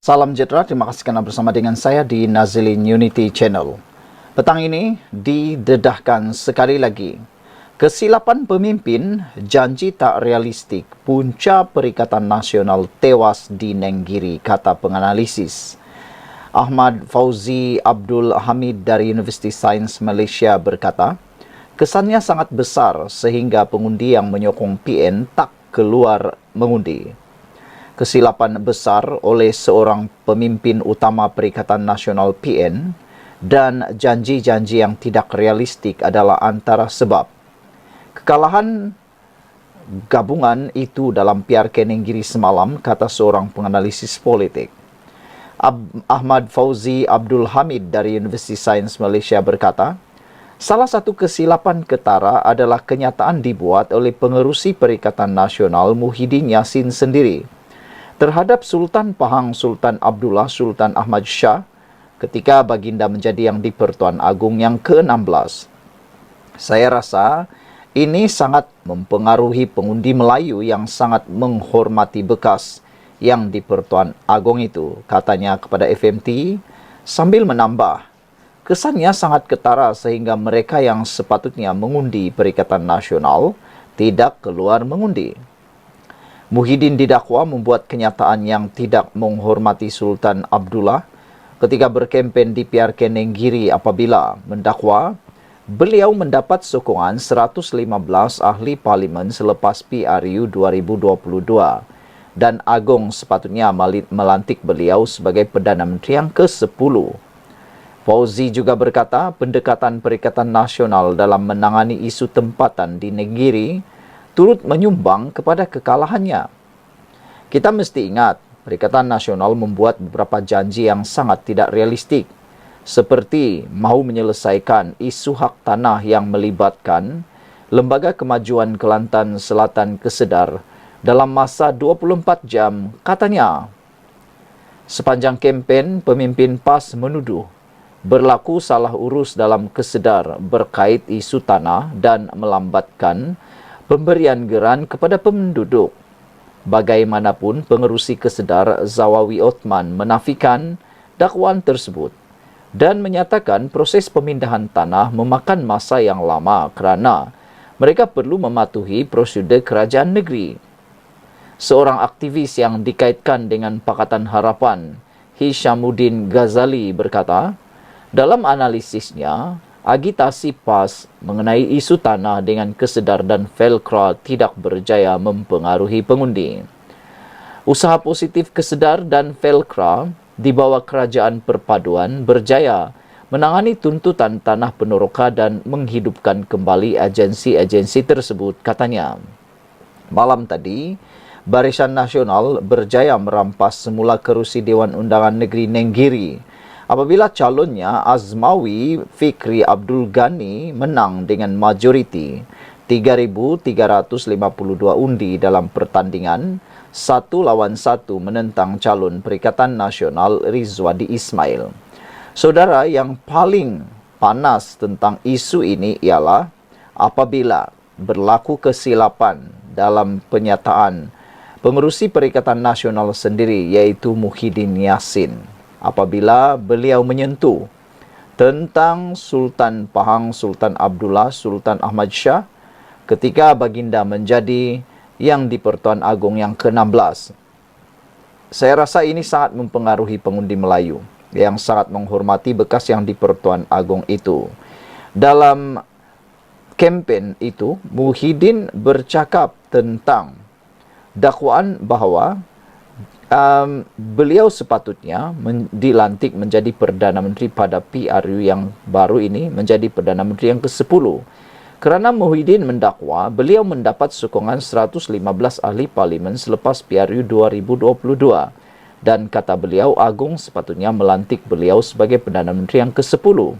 Salam sejahtera, terima kasih kerana bersama dengan saya di Nazilin Unity Channel. Petang ini didedahkan sekali lagi. Kesilapan pemimpin, janji tak realistik, punca Perikatan Nasional tewas di Nenggiri, kata penganalisis. Ahmad Fauzi Abdul Hamid dari Universiti Sains Malaysia berkata, kesannya sangat besar sehingga pengundi yang menyokong PN tak keluar mengundi. Kesilapan besar oleh seorang pemimpin utama Perikatan Nasional PN dan janji-janji yang tidak realistik adalah antara sebab. Kekalahan gabungan itu dalam PRK Nenggiri semalam, kata seorang penganalisis politik. Ahmad Fauzi Abdul Hamid dari Universiti Sains Malaysia berkata, salah satu kesilapan ketara adalah kenyataan dibuat oleh pengerusi Perikatan Nasional Muhyiddin Yassin sendiri terhadap Sultan Pahang Sultan Abdullah Sultan Ahmad Shah ketika baginda menjadi yang di-Pertuan Agong yang ke-16. Saya rasa ini sangat mempengaruhi pengundi Melayu yang sangat menghormati bekas yang di-Pertuan Agong itu, katanya kepada FMT sambil menambah, kesannya sangat ketara sehingga mereka yang sepatutnya mengundi Perikatan Nasional tidak keluar mengundi. Muhyiddin didakwa membuat kenyataan yang tidak menghormati Sultan Abdullah ketika berkempen di PRK Nenggiri apabila mendakwa beliau mendapat sokongan 115 ahli parlimen selepas PRU 2022 dan Agong sepatutnya melantik beliau sebagai Perdana Menteri yang ke-10. Fauzi juga berkata pendekatan Perikatan Nasional dalam menangani isu tempatan di Nenggiri turut menyumbang kepada kekalahannya. Kita mesti ingat, Perikatan Nasional membuat beberapa janji yang sangat tidak realistik, seperti mahu menyelesaikan isu hak tanah yang melibatkan Lembaga Kemajuan Kelantan Selatan Kesedar dalam masa 24 jam, katanya. Sepanjang kempen, pemimpin PAS menuduh berlaku salah urus dalam Kesedar berkait isu tanah dan melambatkan pemberian geran kepada penduduk. Bagaimanapun, pengerusi Kesedar Zawawi Othman menafikan dakwaan tersebut dan menyatakan proses pemindahan tanah memakan masa yang lama kerana mereka perlu mematuhi prosedur kerajaan negeri. Seorang aktivis yang dikaitkan dengan Pakatan Harapan, Hishamuddin Ghazali berkata, dalam analisisnya, agitasi PAS mengenai isu tanah dengan Kesedar dan Velcro tidak berjaya mempengaruhi pengundi. Usaha positif Kesedar dan Velcro di bawah Kerajaan Perpaduan berjaya menangani tuntutan tanah Penoroka dan menghidupkan kembali agensi-agensi tersebut, katanya. Malam tadi, Barisan Nasional berjaya merampas semula kerusi Dewan Undangan Negeri Nenggiri apabila calonnya Azmawi Fikri Abdul Ghani menang dengan majoriti 3,352 undi dalam pertandingan 1 lawan 1 menentang calon Perikatan Nasional Rizwadi Ismail. Saudara, yang paling panas tentang isu ini ialah apabila berlaku kesilapan dalam penyataan pengerusi Perikatan Nasional sendiri, iaitu Muhyiddin Yassin, apabila beliau menyentuh tentang Sultan Pahang Sultan Abdullah Sultan Ahmad Shah ketika baginda menjadi yang di-Pertuan Agong yang ke-16. Saya rasa ini sangat mempengaruhi pengundi Melayu yang sangat menghormati bekas yang di-Pertuan Agong itu. Dalam kempen itu, Muhyiddin bercakap tentang dakwaan bahawa beliau sepatutnya dilantik menjadi Perdana Menteri pada PRU yang baru ini, menjadi Perdana Menteri yang ke-10. Kerana Muhyiddin mendakwa, beliau mendapat sokongan 115 ahli parlimen selepas PRU 2022. Dan kata beliau, Agong sepatutnya melantik beliau sebagai Perdana Menteri yang ke-10.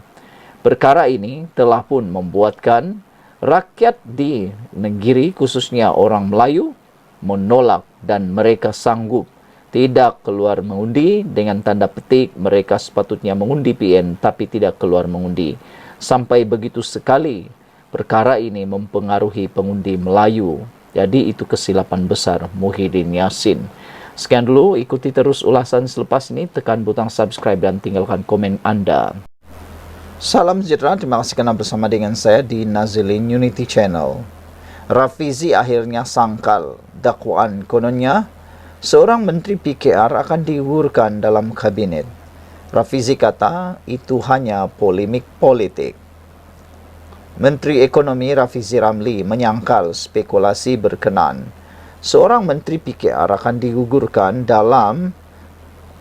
Perkara ini telah pun membuatkan rakyat di Nenggiri, khususnya orang Melayu, menolak dan mereka sanggup tidak keluar mengundi. Dengan tanda petik, mereka sepatutnya mengundi PN tapi tidak keluar mengundi. Sampai begitu sekali perkara ini mempengaruhi pengundi Melayu. Jadi itu kesilapan besar Muhyiddin Yassin. Sekian dulu, ikuti terus ulasan selepas ini, tekan butang subscribe dan tinggalkan komen Anda. Salam sejahtera, terima kasih kerana bersama dengan saya di Nazilin Unity Channel. Rafizi akhirnya sangkal dakwaan kononnya seorang menteri PKR akan digugurkan dalam kabinet. Rafizi kata itu hanya polemik politik. Menteri Ekonomi Rafizi Ramli menyangkal spekulasi berkenaan seorang menteri PKR akan digugurkan dalam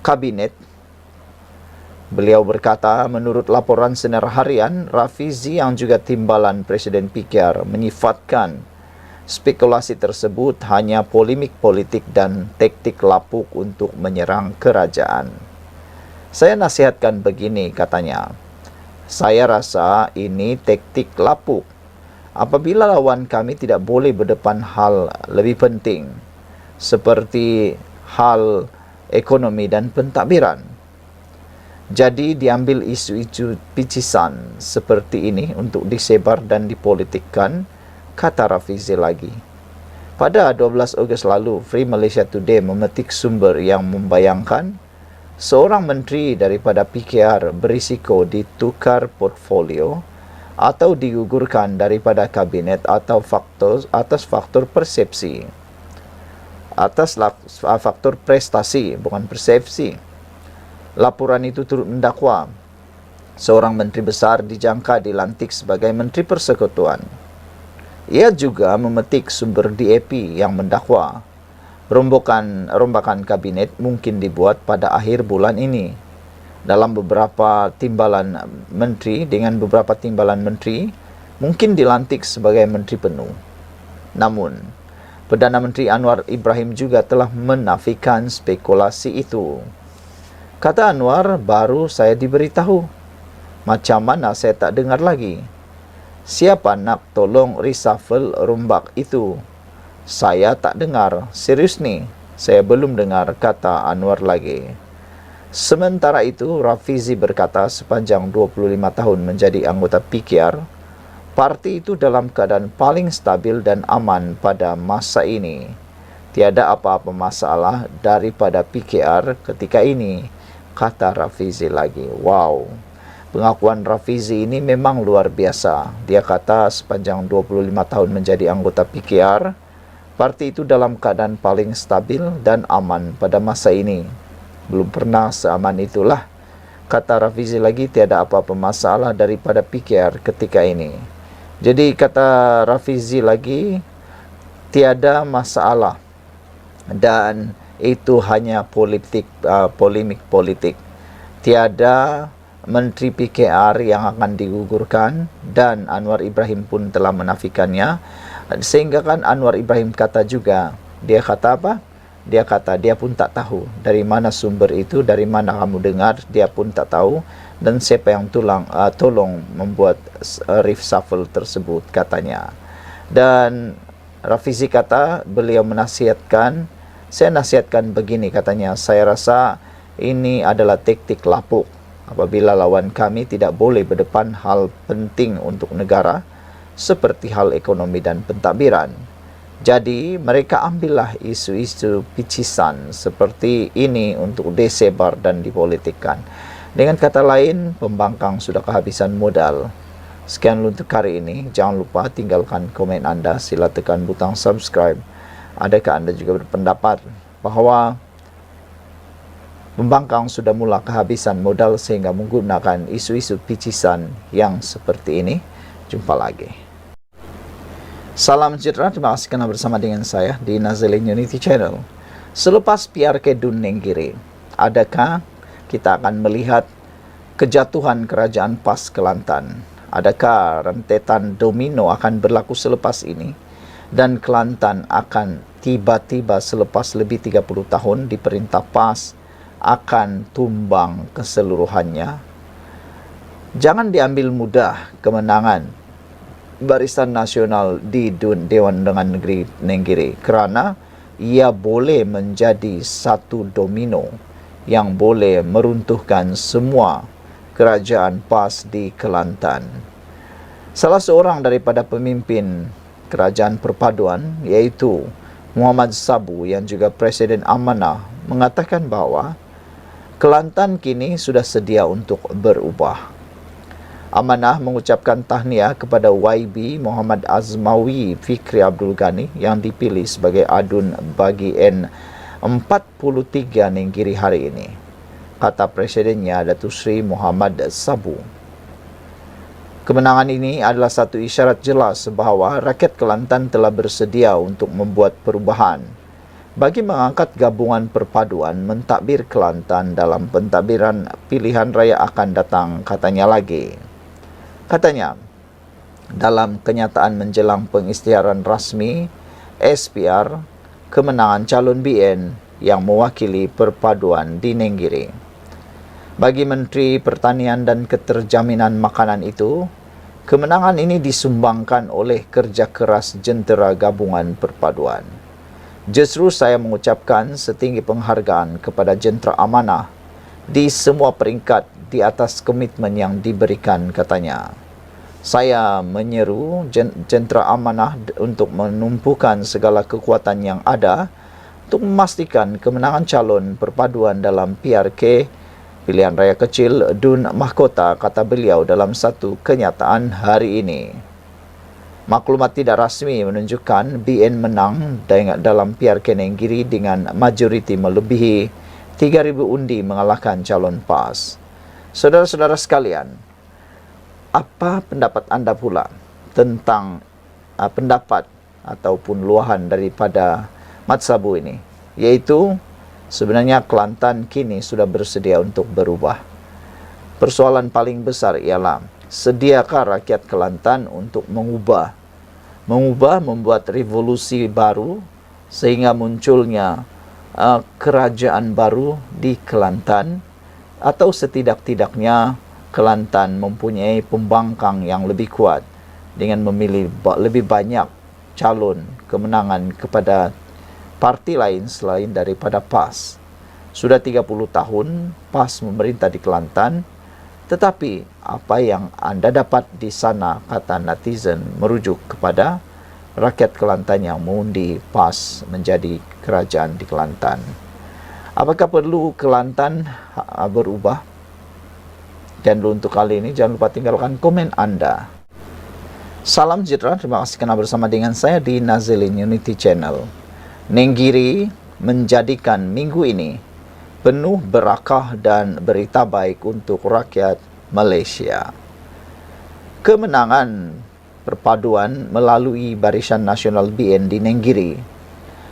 kabinet. Beliau berkata, menurut laporan Sinar Harian, Rafizi yang juga timbalan Presiden PKR menyifatkan spekulasi tersebut hanya polemik politik dan taktik lapuk untuk menyerang kerajaan. Saya nasihatkan begini, katanya. Saya rasa ini taktik lapuk. Apabila lawan kami tidak boleh berdepan hal lebih penting, seperti hal ekonomi dan pentadbiran. Jadi diambil isu-isu picisan seperti ini untuk disebar dan dipolitikkan, kata Rafizi lagi. Pada 12 Ogos lalu, Free Malaysia Today memetik sumber yang membayangkan seorang menteri daripada PKR berisiko ditukar portfolio atau digugurkan daripada kabinet atau atas faktor persepsi. Atas faktor prestasi, bukan persepsi. Laporan itu turut mendakwa seorang menteri besar dijangka dilantik sebagai Menteri Persekutuan. Ia juga memetik sumber DAP yang mendakwa rombakan kabinet mungkin dibuat pada akhir bulan ini. Dalam beberapa timbalan menteri mungkin dilantik sebagai menteri penuh. Namun, Perdana Menteri Anwar Ibrahim juga telah menafikan spekulasi itu. Kata Anwar, baru saya diberitahu. Macam mana saya tak dengar lagi? Siapa nak tolong reshuffle rombak itu? Saya tak dengar. Serius ni, saya belum dengar, kata Anwar lagi. Sementara itu, Rafizi berkata sepanjang 25 tahun menjadi anggota PKR, parti itu dalam keadaan paling stabil dan aman pada masa ini. Tiada apa-apa masalah daripada PKR ketika ini, kata Rafizi lagi. Wow, pengakuan Rafizi ini memang luar biasa. Dia kata sepanjang 25 tahun menjadi anggota PKR, parti itu dalam keadaan paling stabil dan aman pada masa ini. Belum pernah seaman itulah, kata Rafizi lagi. Tiada apa-apa masalah daripada PKR ketika ini. Jadi kata Rafizi lagi, tiada masalah dan itu hanya polemik politik. Tiada menteri PKR yang akan digugurkan dan Anwar Ibrahim pun telah menafikannya. Sehingga kan Anwar Ibrahim kata juga, dia kata apa? Dia kata dia pun tak tahu dari mana sumber itu, dari mana kamu dengar, dia pun tak tahu, dan siapa yang tolong membuat reshuffle tersebut, katanya. Dan Rafizi kata beliau menasihatkan, saya nasihatkan begini, katanya, saya rasa ini adalah taktik lapuk. Apabila lawan kami tidak boleh berdepan hal penting untuk negara, seperti hal ekonomi dan pentadbiran. Jadi, mereka ambillah isu-isu picisan seperti ini untuk disebar dan dipolitikkan. Dengan kata lain, pembangkang sudah kehabisan modal. Sekian untuk hari ini. Jangan lupa tinggalkan komen Anda. Sila tekan butang subscribe. Adakah Anda juga berpendapat bahawa pembangkang sudah mula kehabisan modal sehingga menggunakan isu-isu picisan yang seperti ini? Jumpa lagi. Salam sejahtera, terima kasih kerana bersama dengan saya di Nazilin Unity Channel. Selepas PRK Dun Nenggiri, adakah kita akan melihat kejatuhan kerajaan PAS Kelantan? Adakah rentetan domino akan berlaku selepas ini? Dan Kelantan akan tiba-tiba selepas lebih 30 tahun diperintah PAS akan tumbang keseluruhannya? Jangan diambil mudah kemenangan Barisan Nasional di Dewan Undangan Negeri Nenggiri, kerana ia boleh menjadi satu domino yang boleh meruntuhkan semua kerajaan PAS di Kelantan. Salah seorang daripada pemimpin kerajaan perpaduan, iaitu Muhammad Sabu yang juga Presiden Amanah mengatakan bahawa Kelantan kini sudah sedia untuk berubah. Amanah mengucapkan tahniah kepada YB Muhammad Azmawi Fikri Abdul Ghani yang dipilih sebagai adun bagi N43 Nenggiri hari ini, kata Presidennya Datuk Seri Muhammad Sabu. Kemenangan ini adalah satu isyarat jelas bahawa rakyat Kelantan telah bersedia untuk membuat perubahan bagi mengangkat gabungan perpaduan mentadbir Kelantan dalam pentadbiran pilihan raya akan datang, katanya lagi. Katanya, dalam kenyataan menjelang pengisytiharan rasmi SPR, kemenangan calon BN yang mewakili perpaduan di Nenggiri. Bagi Menteri Pertanian dan Keterjaminan Makanan itu, kemenangan ini disumbangkan oleh kerja keras jentera gabungan perpaduan. Justru saya mengucapkan setinggi penghargaan kepada jentera amanah di semua peringkat di atas komitmen yang diberikan, katanya. Saya menyeru jentera amanah untuk menumpukan segala kekuatan yang ada untuk memastikan kemenangan calon perpaduan dalam PRK Pilihan Raya Kecil Dun Mahkota, kata beliau dalam satu kenyataan hari ini. Maklumat tidak rasmi menunjukkan BN menang dalam PRK Nenggiri dengan majoriti melebihi 3,000 undi mengalahkan calon PAS. Saudara-saudara sekalian, apa pendapat anda pula tentang pendapat ataupun luahan daripada Mat Sabu ini? Yaitu, sebenarnya Kelantan kini sudah bersedia untuk berubah. Persoalan paling besar ialah, sediakah rakyat Kelantan untuk mengubah, membuat revolusi baru sehingga munculnya kerajaan baru di Kelantan, atau setidak-tidaknya Kelantan mempunyai pembangkang yang lebih kuat dengan memilih lebih banyak calon kemenangan kepada parti lain selain daripada PAS. Sudah 30 tahun PAS memerintah di Kelantan, tetapi apa yang anda dapat di sana, kata netizen, merujuk kepada rakyat Kelantan yang mengundi PAS menjadi kerajaan di Kelantan. Apakah perlu Kelantan berubah? Dan untuk kali ini jangan lupa tinggalkan komen anda. Salam sejahtera, terima kasih kerana bersama dengan saya di Nazilin Unity Channel. Nenggiri menjadikan minggu ini penuh berakah dan berita baik untuk rakyat Malaysia. Kemenangan perpaduan melalui Barisan Nasional BN di Nenggiri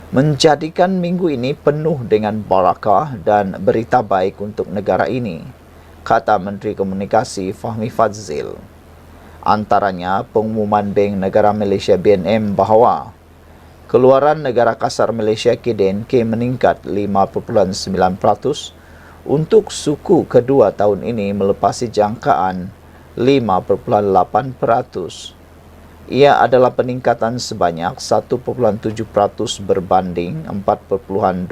menjadikan minggu ini penuh dengan barakah dan berita baik untuk negara ini, kata Menteri Komunikasi Fahmi Fadzil. Antaranya pengumuman Bank Negara Malaysia BNM bahawa keluaran negara kasar Malaysia KDNK meningkat 5.9% untuk suku kedua tahun ini melepasi jangkaan 5.8%. Ia adalah peningkatan sebanyak 1.7% berbanding 4.2%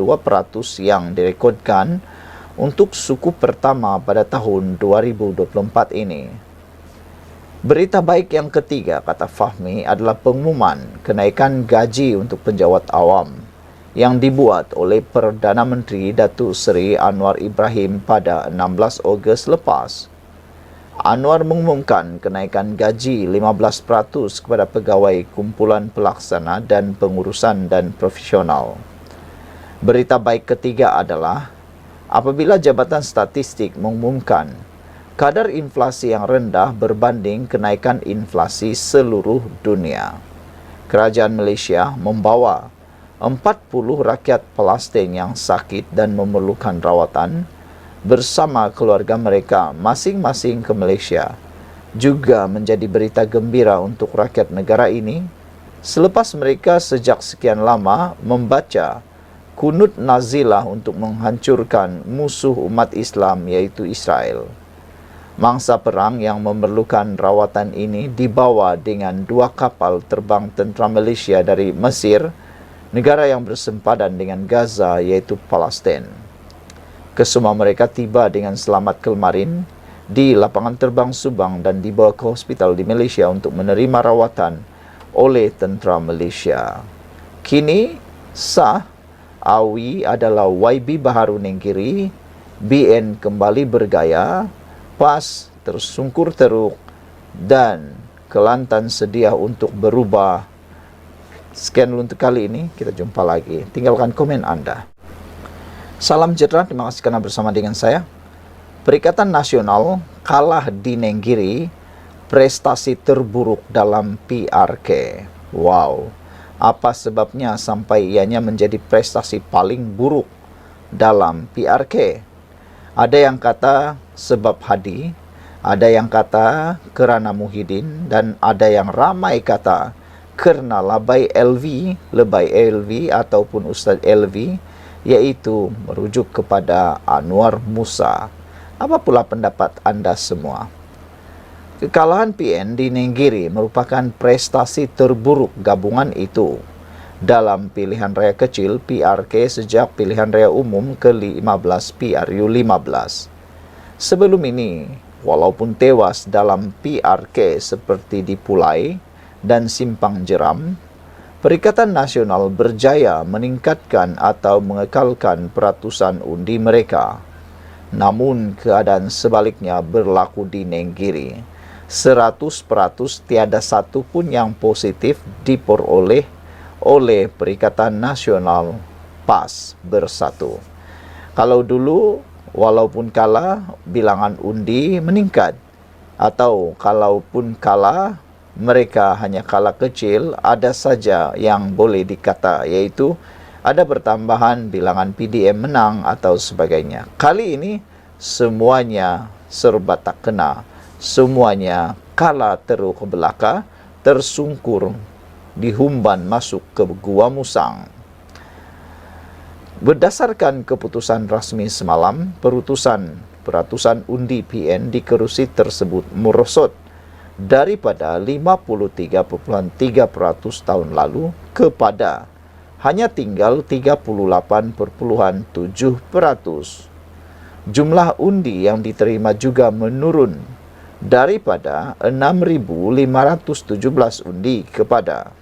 yang direkodkan untuk suku pertama pada tahun 2024 ini. Berita baik yang ketiga, kata Fahmi, adalah pengumuman kenaikan gaji untuk penjawat awam yang dibuat oleh Perdana Menteri Datuk Seri Anwar Ibrahim pada 16 Ogos lepas. Anwar mengumumkan kenaikan gaji 15% kepada pegawai kumpulan pelaksana dan pengurusan dan profesional. Berita baik ketiga adalah apabila Jabatan Statistik mengumumkan kadar inflasi yang rendah berbanding kenaikan inflasi seluruh dunia. Kerajaan Malaysia membawa 40 rakyat Palestin yang sakit dan memerlukan rawatan bersama keluarga mereka masing-masing ke Malaysia. Juga menjadi berita gembira untuk rakyat negara ini selepas mereka sejak sekian lama membaca kunut nazilah untuk menghancurkan musuh umat Islam, yaitu Israel. Mangsa perang yang memerlukan rawatan ini dibawa dengan 2 kapal terbang tentera Malaysia dari Mesir, negara yang bersempadan dengan Gaza, yaitu Palestin. Kesemua mereka tiba dengan selamat kemarin di lapangan terbang Subang dan dibawa ke hospital di Malaysia untuk menerima rawatan oleh tentera Malaysia. Kini, sah, AWI adalah YB Baharu Nenggiri, BN kembali bergaya, PAS tersungkur teruk, dan Kelantan sedia untuk berubah. Sekian untuk kali ini, kita jumpa lagi. Tinggalkan komen Anda. Salam sejahtera, terima kasih karena bersama dengan saya. Perikatan Nasional kalah di Nenggiri, prestasi terburuk dalam PRK. Wow, apa sebabnya sampai ianya menjadi prestasi paling buruk dalam PRK? Ada yang kata sebab Hadi, ada yang kata kerana Muhyiddin, dan ada yang ramai kata kerana lebay LV ataupun Ustaz LV, yaitu merujuk kepada Anwar Musa. Apa pula pendapat anda semua? Kekalahan PN di Nenggiri merupakan prestasi terburuk gabungan itu dalam pilihan raya kecil PRK sejak pilihan raya umum ke-15 PRU15. Sebelum ini, walaupun tewas dalam PRK seperti di Pulai dan Simpang Jeram, Perikatan Nasional berjaya meningkatkan atau mengekalkan peratusan undi mereka. Namun keadaan sebaliknya berlaku di Nenggiri. 100% tiada satu pun yang positif diperoleh oleh Perikatan Nasional PAS Bersatu. Kalau dulu walaupun kalah bilangan undi meningkat, atau kalaupun kalah mereka hanya kalah kecil, ada saja yang boleh dikata, yaitu ada bertambahan bilangan PDM menang atau sebagainya. Kali ini semuanya serba tak kena, semuanya kalah teruk ke belakang, tersungkur, dihumban masuk ke Gua Musang. Berdasarkan keputusan rasmi semalam, peratusan undi PN di kerusi tersebut merosot daripada 53.3% tahun lalu kepada hanya tinggal 38.7%. Jumlah undi yang diterima juga menurun daripada 6.517 undi kepada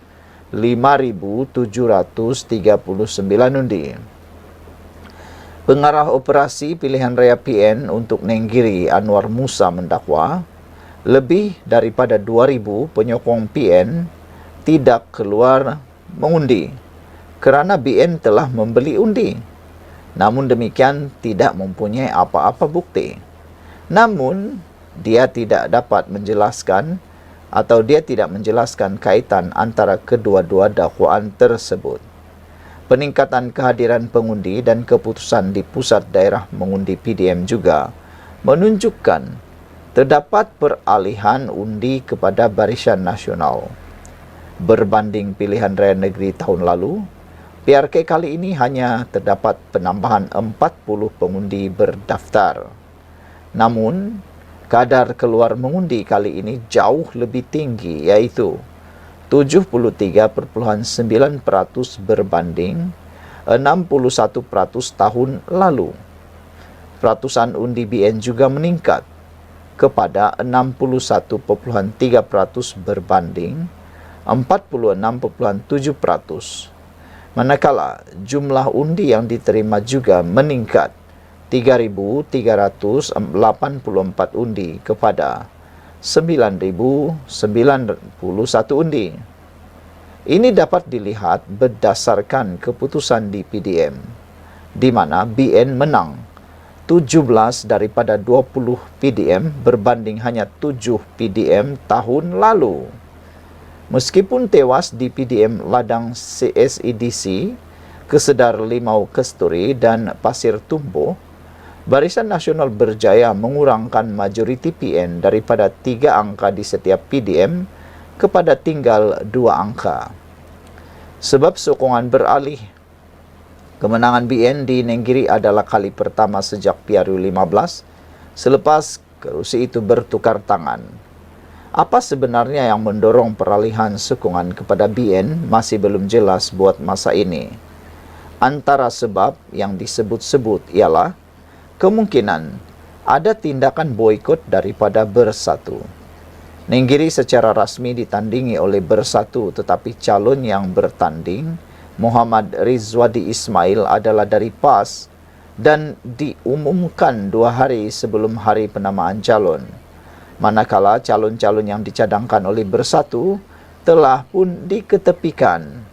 5.739 undi. Pengarah operasi pilihan raya PN untuk Nenggiri, Anwar Musa, mendakwa lebih daripada 2.000 penyokong PN tidak keluar mengundi kerana BN telah membeli undi. Namun demikian tidak mempunyai apa-apa bukti. Namun dia tidak dapat menjelaskan atau dia tidak menjelaskan kaitan antara kedua-dua dakwaan tersebut. Peningkatan kehadiran pengundi dan keputusan di pusat daerah mengundi PDM juga menunjukkan terdapat peralihan undi kepada Barisan Nasional. Berbanding pilihan raya negeri tahun lalu, PRK kali ini hanya terdapat penambahan 40 pengundi berdaftar. Namun, kadar keluar mengundi kali ini jauh lebih tinggi, yaitu 73.9% berbanding 61% tahun lalu. Peratusan undi BN juga meningkat kepada 61.3% berbanding 46.7%. Manakala jumlah undi yang diterima juga meningkat 3.384 undi kepada 9.091 undi. Ini dapat dilihat berdasarkan keputusan di PDM, di mana BN menang 17 daripada 20 PDM berbanding hanya 7 PDM tahun lalu. Meskipun tewas di PDM ladang CSEDC, Kesedar Limau Kesturi dan Pasir Tumbuh, Barisan Nasional berjaya mengurangkan majoriti PN daripada 3 angka di setiap PDM kepada tinggal 2 angka. Sebab sokongan beralih, kemenangan BN di Nenggiri adalah kali pertama sejak PRU 15 selepas kerusi itu bertukar tangan. Apa sebenarnya yang mendorong peralihan sokongan kepada BN masih belum jelas buat masa ini. Antara sebab yang disebut-sebut ialah kemungkinan ada tindakan boikot daripada Bersatu. Nenggiri secara rasmi ditandingi oleh Bersatu, tetapi calon yang bertanding Muhammad Rizwadi Ismail adalah dari PAS dan diumumkan 2 hari sebelum hari penamaan calon. Manakala calon-calon yang dicadangkan oleh Bersatu telah pun diketepikan.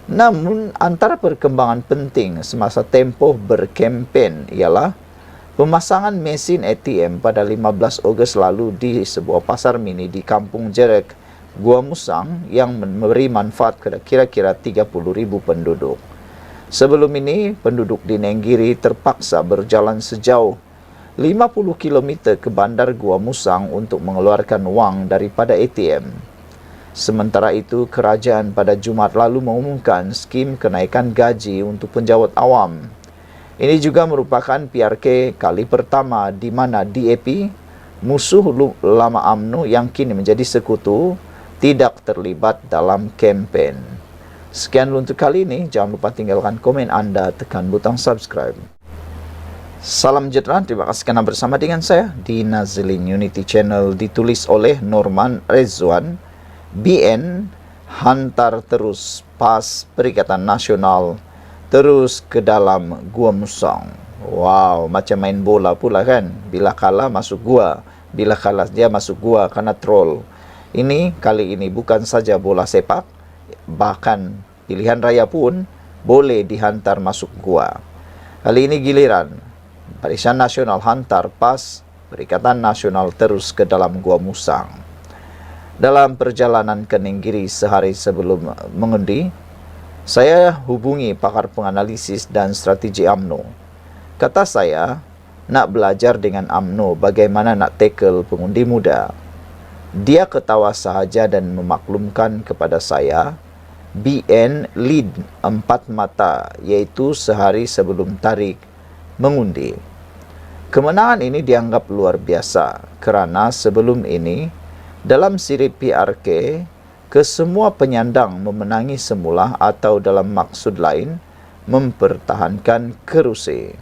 Namun, antara perkembangan penting semasa tempoh berkempen ialah pemasangan mesin ATM pada 15 Ogos lalu di sebuah pasar mini di Kampung Jerek, Gua Musang yang memberi manfaat kepada kira-kira 30,000 penduduk. Sebelum ini, penduduk di Nenggiri terpaksa berjalan sejauh 50 km ke bandar Gua Musang untuk mengeluarkan wang daripada ATM. Sementara itu, kerajaan pada Jumaat lalu mengumumkan skim kenaikan gaji untuk penjawat awam. Ini juga merupakan PRK kali pertama di mana DAP, musuh lama UMNO yang kini menjadi sekutu, tidak terlibat dalam kempen. Sekian untuk kali ini. Jangan lupa tinggalkan komen anda, tekan butang subscribe. Salam sejahtera, terima kasih kerana bersama dengan saya di Nazilin Unity Channel. Ditulis oleh Norman Rezwan. BN hantar terus PAS Perikatan Nasional terus ke dalam Gua Musang. Wow, macam main bola pula kan. Bila kalah masuk gua, bila kalah dia masuk gua karena troll. Ini kali ini bukan saja bola sepak, bahkan pilihan raya pun boleh dihantar masuk gua. Kali ini giliran Barisan Nasional hantar PAS Perikatan Nasional terus ke dalam Gua Musang. Dalam perjalanan ke Nenggiri sehari sebelum mengundi, saya hubungi pakar penganalisis dan strategi UMNO. Kata saya, nak belajar dengan UMNO bagaimana nak tackle pengundi muda. Dia ketawa sahaja dan memaklumkan kepada saya, BN lead 4 mata, iaitu sehari sebelum tarikh mengundi. Kemenangan ini dianggap luar biasa kerana sebelum ini dalam siri PRK kesemua penyandang memenangi semula atau dalam maksud lain mempertahankan kerusi.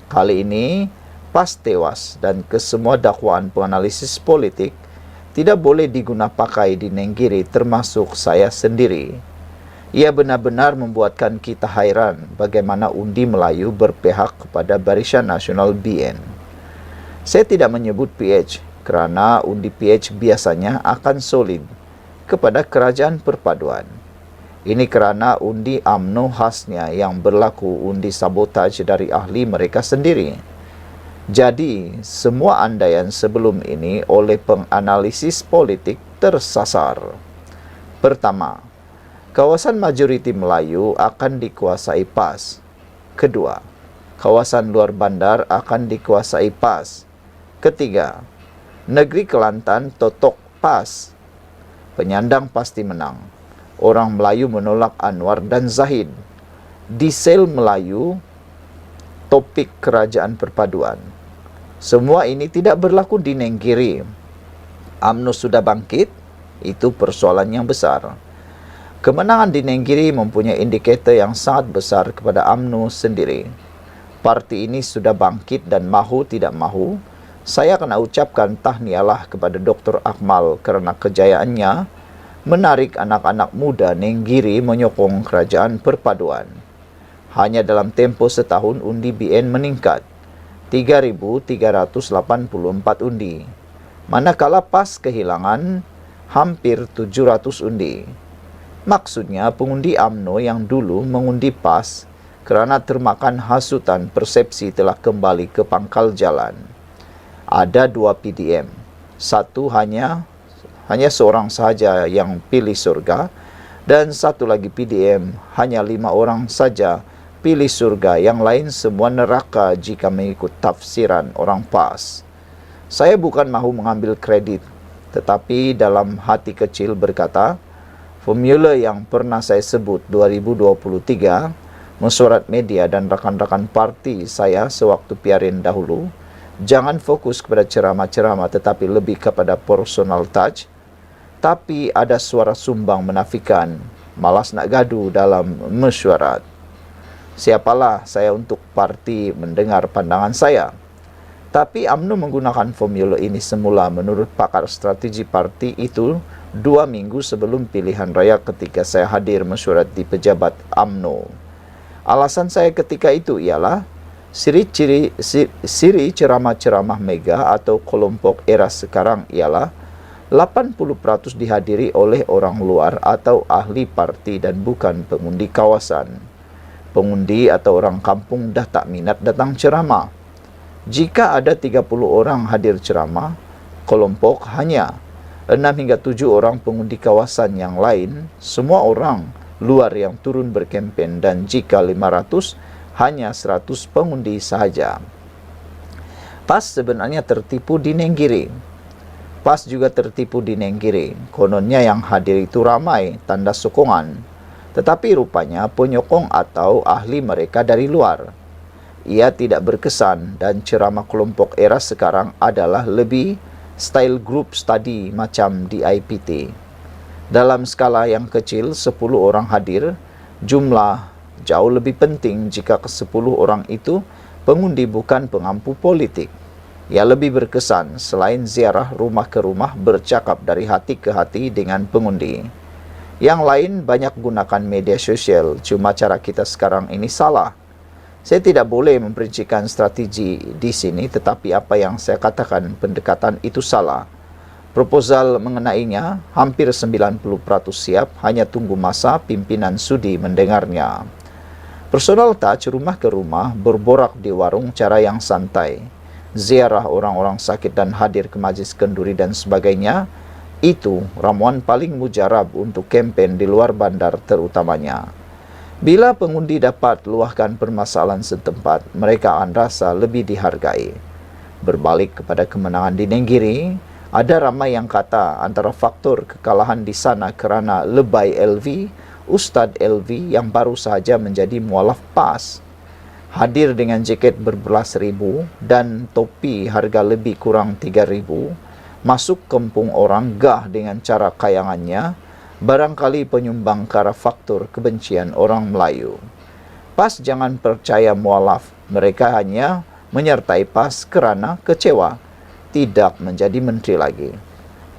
Kali ini PAS tewas dan kesemua dakwaan penganalisis politik tidak boleh diguna pakai di Nenggiri termasuk saya sendiri. Ia benar-benar membuatkan kita hairan bagaimana undi Melayu berpihak kepada Barisan Nasional BN. Saya tidak menyebut PH kerana undi PH biasanya akan solid kepada kerajaan perpaduan. Ini kerana undi UMNO khasnya yang berlaku undi sabotaj dari ahli mereka sendiri. Jadi, semua andaian sebelum ini oleh penganalisis politik tersasar. Pertama, kawasan majoriti Melayu akan dikuasai PAS. Kedua, kawasan luar bandar akan dikuasai PAS. Ketiga, negeri Kelantan totok PAS. Penyandang pasti menang. Orang Melayu menolak Anwar dan Zahid. Diesel Melayu, topik kerajaan perpaduan. Semua ini tidak berlaku di Nenggiri. UMNO sudah bangkit, itu persoalan yang besar. Kemenangan di Nenggiri mempunyai indikator yang sangat besar kepada UMNO sendiri. Parti ini sudah bangkit dan mahu tidak mahu, saya akan ucapkan tahniahlah kepada Dr. Akmal kerana kejayaannya menarik anak-anak muda Nenggiri menyokong kerajaan perpaduan. Hanya dalam tempoh setahun undi BN meningkat 3,384 undi, manakala PAS kehilangan hampir 700 undi. Maksudnya pengundi UMNO yang dulu mengundi PAS kerana termakan hasutan persepsi telah kembali ke pangkal jalan. Ada 2 PDM. Satu hanya seorang sahaja yang pilih surga dan satu lagi PDM hanya 5 orang saja pilih surga, yang lain semua neraka jika mengikut tafsiran orang PAS. Saya bukan mahu mengambil kredit, tetapi dalam hati kecil berkata, formula yang pernah saya sebut 2023, mesyuarat media dan rakan-rakan parti saya sewaktu PRN dahulu, jangan fokus kepada ceramah-ceramah tetapi lebih kepada personal touch, tapi ada suara sumbang menafikan, malas nak gaduh dalam mesyuarat. Siapalah saya untuk parti mendengar pandangan saya. Tapi UMNO menggunakan formula ini semula menurut pakar strategi parti itu 2 minggu sebelum pilihan raya ketika saya hadir mesyuarat di pejabat UMNO. Alasan saya ketika itu ialah siri ceramah-ceramah mega atau kelompok era sekarang ialah 80% dihadiri oleh orang luar atau ahli parti dan bukan pengundi kawasan. Pengundi atau orang kampung dah tak minat datang ceramah. Jika ada 30 orang hadir ceramah, kelompok hanya 6 hingga 7 orang pengundi kawasan yang lain, semua orang luar yang turun berkempen, dan jika 500, hanya 100 pengundi sahaja. PAS sebenarnya tertipu di Nenggiri. PAS juga tertipu di Nenggiri. Kononnya yang hadir itu ramai, tanda sokongan. Tetapi rupanya penyokong atau ahli mereka dari luar. Ia tidak berkesan dan ceramah kelompok era sekarang adalah lebih style group study macam di IPT. Dalam skala yang kecil, 10 orang hadir, jumlah jauh lebih penting jika ke-10 orang itu pengundi bukan pengampu politik. Ia lebih berkesan selain ziarah rumah ke rumah bercakap dari hati ke hati dengan pengundi. Yang lain banyak gunakan media sosial, cuma cara kita sekarang ini salah. Saya tidak boleh memperincikan strategi di sini, tetapi apa yang saya katakan pendekatan itu salah. Proposal mengenainya hampir 90% siap, hanya tunggu masa pimpinan sudi mendengarnya. Personal touch rumah ke rumah, berborak di warung cara yang santai. Ziarah orang-orang sakit dan hadir ke majlis kenduri dan sebagainya, itu ramuan paling mujarab untuk kempen di luar bandar terutamanya. Bila pengundi dapat luahkan permasalahan setempat, mereka akan rasa lebih dihargai. Berbalik kepada kemenangan di Nenggiri, ada ramai yang kata antara faktor kekalahan di sana kerana lebay LV, Ustadz LV yang baru saja menjadi mualaf PAS. Hadir dengan jaket berbelas ribu dan topi harga lebih kurang 3.000, masuk kampung orang gah dengan cara kayangannya, barangkali penyumbang kara faktor kebencian orang Melayu. PAS jangan percaya mualaf, mereka hanya menyertai PAS kerana kecewa, tidak menjadi menteri lagi.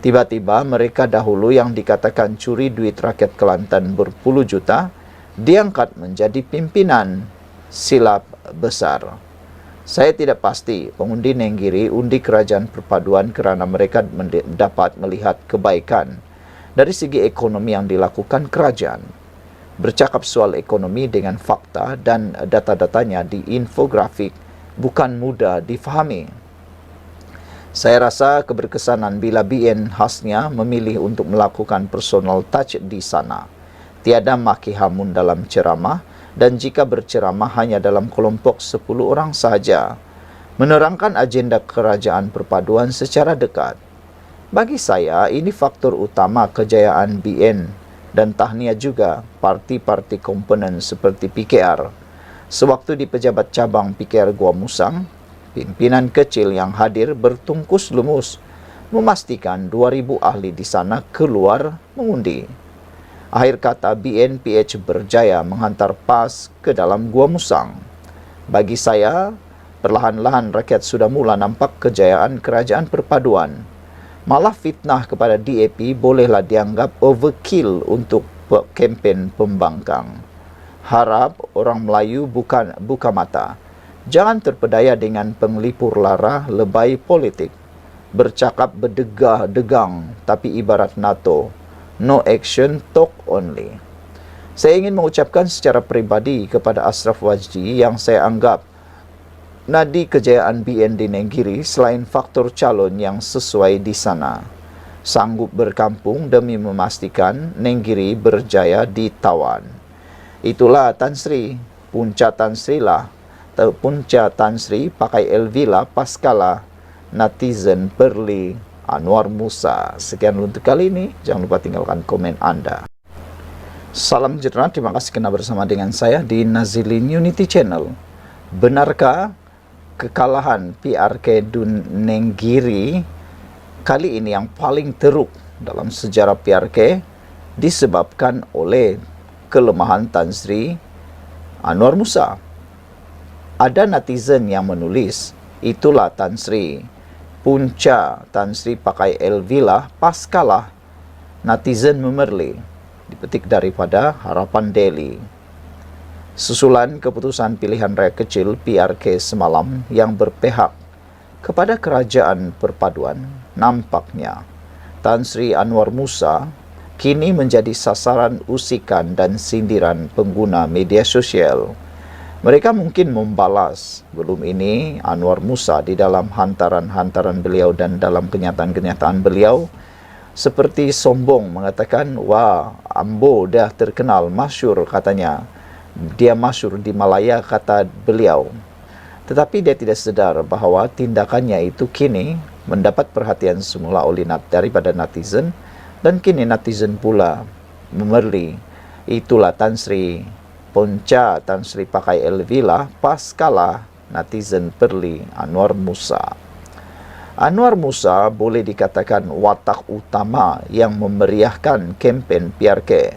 Tiba-tiba mereka dahulu yang dikatakan curi duit rakyat Kelantan berpuluh juta, diangkat menjadi pimpinan. Silap besar. Saya tidak pasti pengundi Nenggiri undi kerajaan perpaduan kerana mereka dapat melihat kebaikan dari segi ekonomi yang dilakukan kerajaan. Bercakap soal ekonomi dengan fakta dan data-datanya di infografik bukan mudah difahami. Saya rasa keberkesanan bila BN khasnya memilih untuk melakukan personal touch di sana. Tiada maki hamun dalam ceramah, dan jika berceramah hanya dalam kelompok 10 orang sahaja, menerangkan agenda kerajaan perpaduan secara dekat. Bagi saya, ini faktor utama kejayaan BN dan tahniah juga parti-parti komponen seperti PKR. Sewaktu di pejabat cabang PKR Gua Musang, pimpinan kecil yang hadir bertungkus lumus memastikan 2.000 ahli di sana keluar mengundi. Akhir kata, BNPH berjaya menghantar PAS ke dalam Gua Musang. Bagi saya, perlahan-lahan rakyat sudah mula nampak kejayaan kerajaan perpaduan. Malah fitnah kepada DAP bolehlah dianggap overkill untuk kempen pembangkang. Harap orang Melayu buka mata. Jangan terpedaya dengan penglipur lara lebay politik. Bercakap berdegah-degang, tapi ibarat NATO. No action, talk only. Saya ingin mengucapkan secara peribadi kepada Ashraf Wajdi yang saya anggap nadi kejayaan BN di Nenggiri selain faktor calon yang sesuai di sana. Sanggup berkampung demi memastikan Nenggiri berjaya ditawan. Itulah Tan Sri, punca Tan Sri lah. Punca Tan Sri pakai LV lah paskala netizen perli Anwar Musa. Sekian untuk kali ini. Jangan lupa tinggalkan komen Anda. Salam sejahtera. Terima kasih kerana bersama dengan saya di Nazilin Unity Channel. Benarkah kekalahan PRK Dun Nenggiri kali ini yang paling teruk dalam sejarah PRK disebabkan oleh kelemahan Tan Sri Anwar Musa? Ada netizen yang menulis, Itulah Tan Sri. Punca Tan Sri pakai LV lah, pas kalah netizen memerli. Dipetik daripada Harapan Daily. Susulan keputusan pilihan rakyat kecil PRK semalam yang berpihak kepada kerajaan perpaduan, nampaknya Tan Sri Anwar Musa kini menjadi sasaran usikan dan sindiran pengguna media sosial. Mereka mungkin membalas. Belum ini Anwar Musa di dalam hantaran-hantaran beliau dan dalam kenyataan-kenyataan beliau seperti sombong mengatakan, wah, Ambo dah terkenal, masyhur katanya. Dia masyhur di Malaya, kata beliau. Tetapi dia tidak sedar bahawa tindakannya itu kini mendapat perhatian semula daripada netizen, dan kini netizen pula memerli. Itulah Tan Sri. Punca Tan Sri pakai LV lah, pas kalah netizen perli Anwar Musa. Anwar Musa boleh dikatakan watak utama yang memeriahkan kempen PRK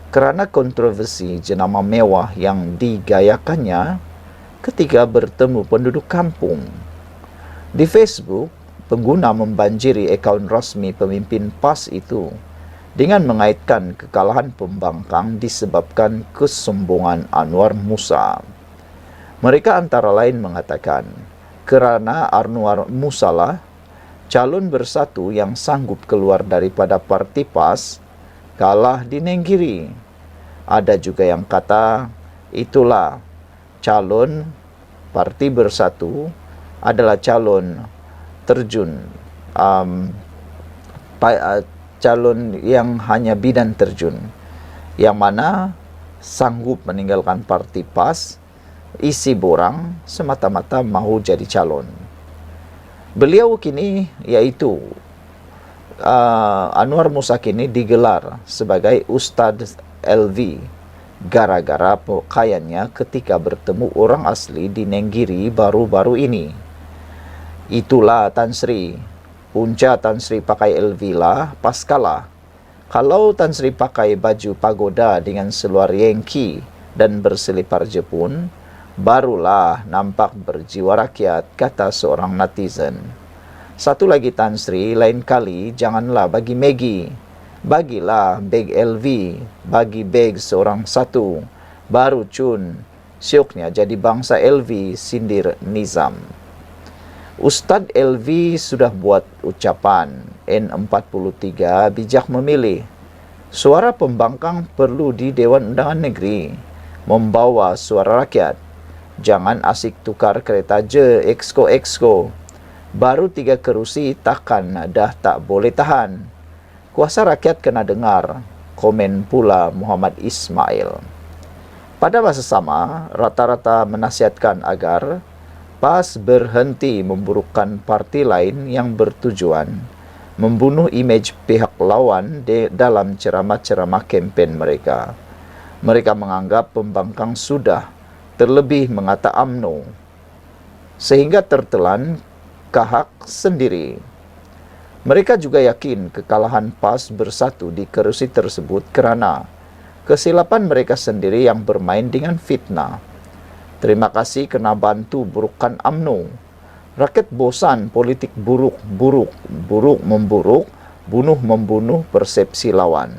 kerana kontroversi jenama mewah yang digayakannya ketika bertemu penduduk kampung. Di Facebook, pengguna membanjiri akaun rasmi pemimpin PAS itu dengan mengaitkan kekalahan pembangkang disebabkan kesombongan Anwar Musa. Mereka antara lain mengatakan, kerana Anwar Musa lah calon bersatu yang sanggup keluar daripada parti PAS, kalah di Nenggiri. Ada juga yang kata, itulah calon parti bersatu adalah calon terjun, calon yang hanya bidan terjun, yang mana sanggup meninggalkan parti PAS, isi borang semata-mata mahu jadi calon. Beliau kini iaitu Anwar Musa kini digelar sebagai Ustaz LV gara-gara pakaiannya ketika bertemu orang asli di Nenggiri baru-baru ini. Itulah Tan Sri. Punca Tan Sri pakai LV lah, pas kalah. Kalau Tan Sri pakai baju pagoda dengan seluar Yankee dan berselipar Jepun, barulah nampak berjiwa rakyat, kata seorang netizen. Satu lagi Tan Sri, lain kali janganlah bagi Maggie. Bagilah beg LV, bagi beg seorang satu. Baru cun, syoknya jadi bangsa LV, sindir Nizam. Ustaz LV sudah buat ucapan, N43 bijak memilih. Suara pembangkang perlu di Dewan Undangan Negeri, membawa suara rakyat. Jangan asik tukar kereta je, exco. Baru 3 kerusi takkan dah tak boleh tahan. Kuasa rakyat kena dengar, komen pula Muhammad Ismail. Pada masa sama, rata-rata menasihatkan agar PAS berhenti memburukkan parti lain yang bertujuan membunuh imej pihak lawan dalam ceramah-ceramah kempen mereka. Mereka menganggap pembangkang sudah terlebih mengata UMNO, sehingga tertelan kahak sendiri. Mereka juga yakin kekalahan PAS bersatu di kerusi tersebut kerana kesilapan mereka sendiri yang bermain dengan fitnah. Terima kasih kena bantu burukkan UMNO. Rakyat bosan politik buruk memburuk, bunuh-membunuh persepsi lawan.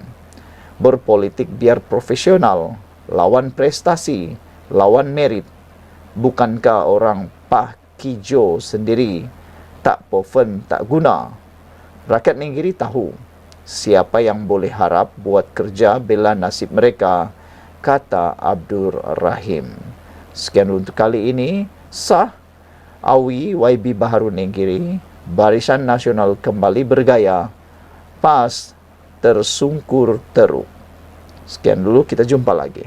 Berpolitik biar profesional, lawan prestasi, lawan merit. Bukankah orang Pah Kijo sendiri tak poven, tak guna? Rakyat Nenggiri tahu siapa yang boleh harap buat kerja bela nasib mereka, kata Abdur Rahim. Sekian untuk kali ini. Sah Awi YB Baharun Nenggiri, Barisan Nasional kembali bergaya, PAS tersungkur teruk. Sekian dulu, kita jumpa lagi.